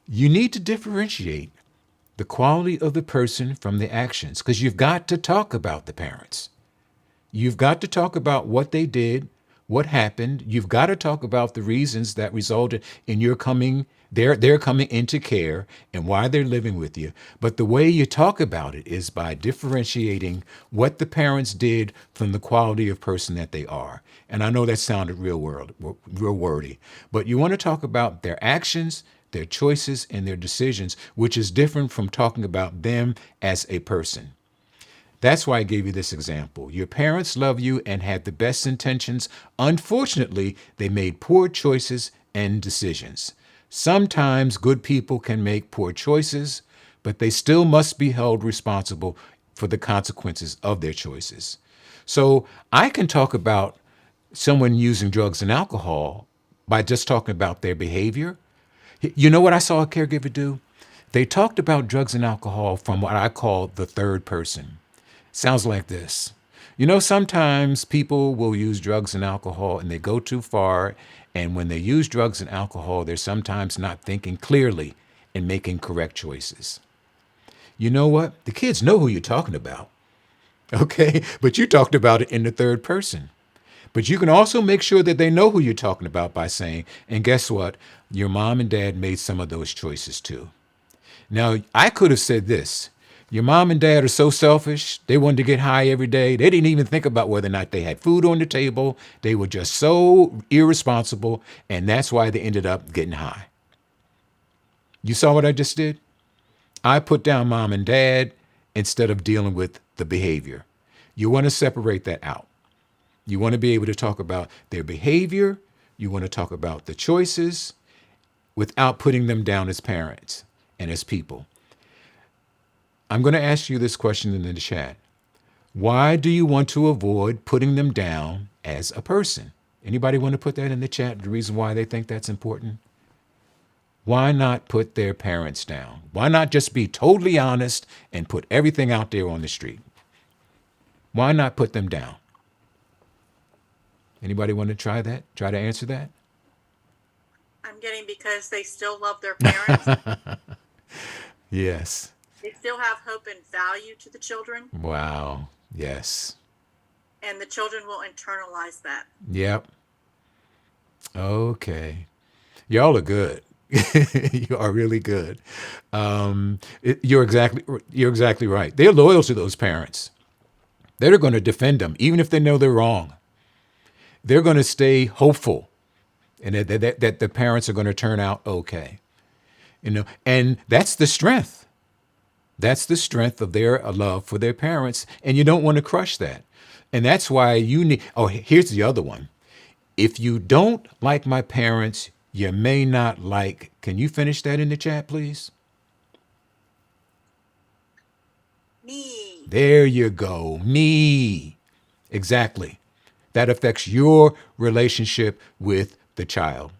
You need to differentiate the quality of the person from the actions because you've got to talk about the parents. You've got to talk about what they did, what happened. You've got to talk about the reasons that resulted in your coming, their coming into care and why they're living with you. But the way you talk about it is by differentiating what the parents did from the quality of person that they are. And I know that sounded real wordy, but you want to talk about their actions, their choices, and their decisions, which is different from talking about them as a person. That's why I gave you this example. Your parents love you and had the best intentions. Unfortunately, they made poor choices and decisions. Sometimes good people can make poor choices, but they still must be held responsible for the consequences of their choices. So I can talk about someone using drugs and alcohol by just talking about their behavior. You know what I saw a caregiver do? They talked about drugs and alcohol from what I call the third person. Sounds like this. You know, sometimes people will use drugs and alcohol and they go too far. And when they use drugs and alcohol, they're sometimes not thinking clearly and making correct choices. You know what? The kids know who you're talking about. Okay. But you talked about it in the third person. But you can also make sure that they know who you're talking about by saying, and guess what? Your mom and dad made some of those choices too. Now, I could have said this. Your mom and dad are so selfish. They wanted to get high every day. They didn't even think about whether or not they had food on the table. They were just so irresponsible, and that's why they ended up getting high. You saw what I just did? I put down mom and dad instead of dealing with the behavior. You want to separate that out. You want to be able to talk about their behavior. You want to talk about the choices without putting them down as parents and as people. I'm going to ask you this question in the chat. Why do you want to avoid putting them down as a person? Anybody want to put that in the chat? The reason why they think that's important? Why not put their parents down? Why not just be totally honest and put everything out there on the street? Why not put them down? Anybody want to try that? Try to answer that? I'm getting because they still love their parents. Yes. They still have hope and value to the children, Wow. Yes. and the children will internalize that. Yep. Okay. Y'all are good. You are really good. You're exactly right. They're loyal to those parents. They're going to defend them, even if they know they're wrong. They're going to stay hopeful, and that the parents are going to turn out okay. And that's the strength. That's the strength of their love for their parents, and you don't want to crush that. And that's why you need. Oh, here's the other one. If you don't like my parents, you may not like. Can you finish that in the chat, please? Me. There you go. Me. Exactly. That affects your relationship with the child.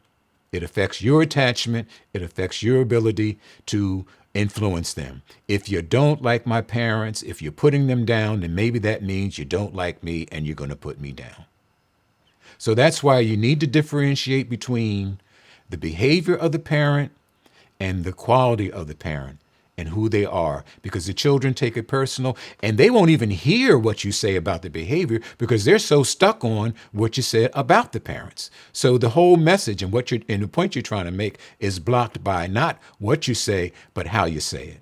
It affects your attachment. It affects your ability to influence them. If you don't like my parents, if you're putting them down, then maybe that means you don't like me and you're going to put me down. So that's why you need to differentiate between the behavior of the parent and the quality of the parent and who they are, because the children take it personal and they won't even hear what you say about the behavior because they're so stuck on what you said about the parents. So the whole message and the point you're trying to make is blocked by not what you say, but how you say it.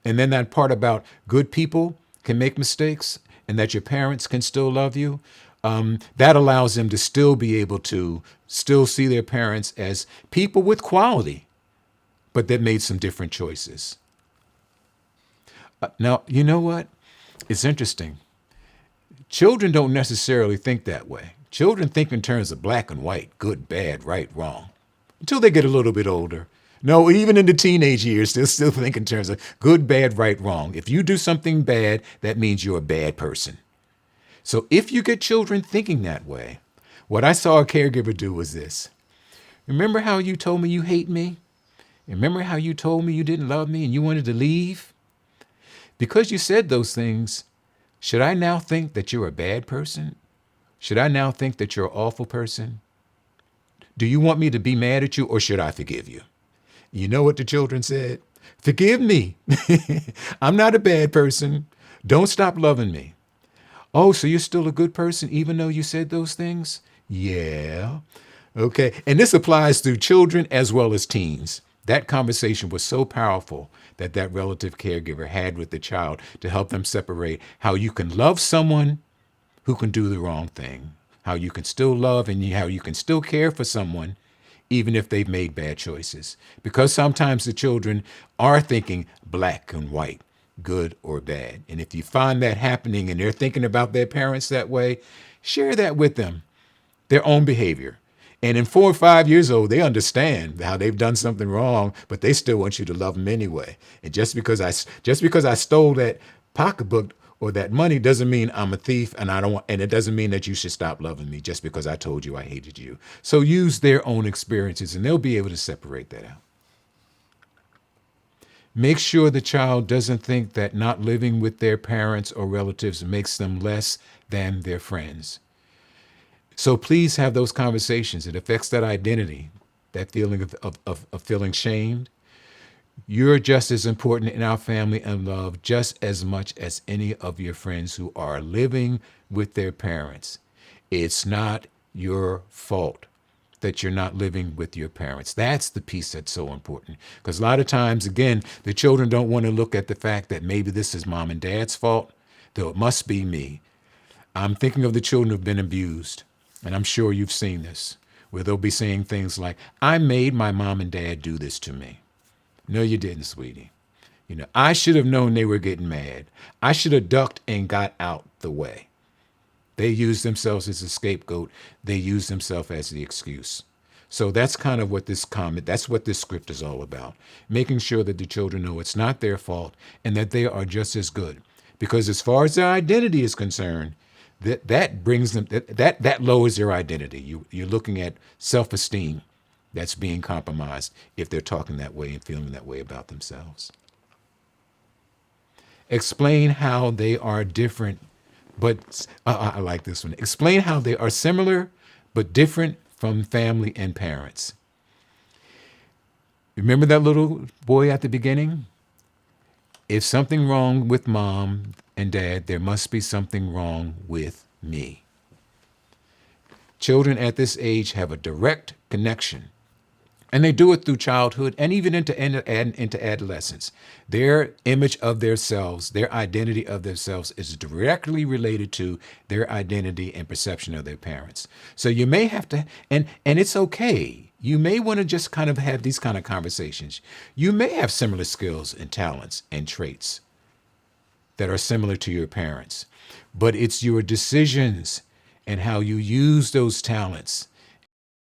And then that part about good people can make mistakes and that your parents can still love you, that allows them to still be able to still see their parents as people with quality, but that made some different choices. Now, you know what? It's interesting. Children don't necessarily think that way. Children think in terms of black and white, good, bad, right, wrong, until they get a little bit older. No, even in the teenage years, they'll still think in terms of good, bad, right, wrong. If you do something bad, that means you're a bad person. So if you get children thinking that way, what I saw a caregiver do was this. Remember how you told me you hate me? Remember how you told me you didn't love me and you wanted to leave? Because you said those things, should I now think that you're a bad person? Should I now think that you're an awful person? Do you want me to be mad at you or should I forgive you? You know what the children said? Forgive me. I'm not a bad person. Don't stop loving me. Oh, so you're still a good person even though you said those things? Yeah. Okay. And this applies to children as well as teens. That conversation was so powerful that that relative caregiver had with the child to help them separate how you can love someone who can do the wrong thing, how you can still love and how you can still care for someone even if they've made bad choices. Because sometimes the children are thinking black and white, good or bad. And if you find that happening and they're thinking about their parents that way, share that with them, their own behavior. And in 4 or 5 years old, they understand how they've done something wrong, but they still want you to love them anyway. And just because I stole that pocketbook or that money doesn't mean I'm a thief, and and it doesn't mean that you should stop loving me just because I told you I hated you. So use their own experiences and they'll be able to separate that out. Make sure the child doesn't think that not living with their parents or relatives makes them less than their friends. So please have those conversations. It affects that identity, that feeling of feeling shamed. You're just as important in our family and love just as much as any of your friends who are living with their parents. It's not your fault that you're not living with your parents. That's the piece that's so important. Because a lot of times, again, the children don't want to look at the fact that maybe this is mom and dad's fault, though it must be me. I'm thinking of the children who've been abused, and I'm sure you've seen this, where they'll be saying things like, I made my mom and dad do this to me. No, you didn't, sweetie. I should have known they were getting mad. I should have ducked and got out the way. They use themselves as a scapegoat. They use themselves as the excuse. So that's kind of what that's what this script is all about. Making sure that the children know it's not their fault and that they are just as good. Because as far as their identity is concerned, that brings them, that lowers their identity. You're looking at self-esteem that's being compromised if they're talking that way and feeling that way about themselves. Explain how they are different, but I like this one. Explain how they are similar but different from family and parents. Remember that little boy at the beginning? If something wrong with mom and dad, there must be something wrong with me. Children at this age have a direct connection, and they do it through childhood and even into adolescence. Their image of themselves, their identity of themselves is directly related to their identity and perception of their parents. So you may have to, and it's okay. You may want to just kind of have these kind of conversations. You may have similar skills and talents and traits that are similar to your parents, but it's your decisions and how you use those talents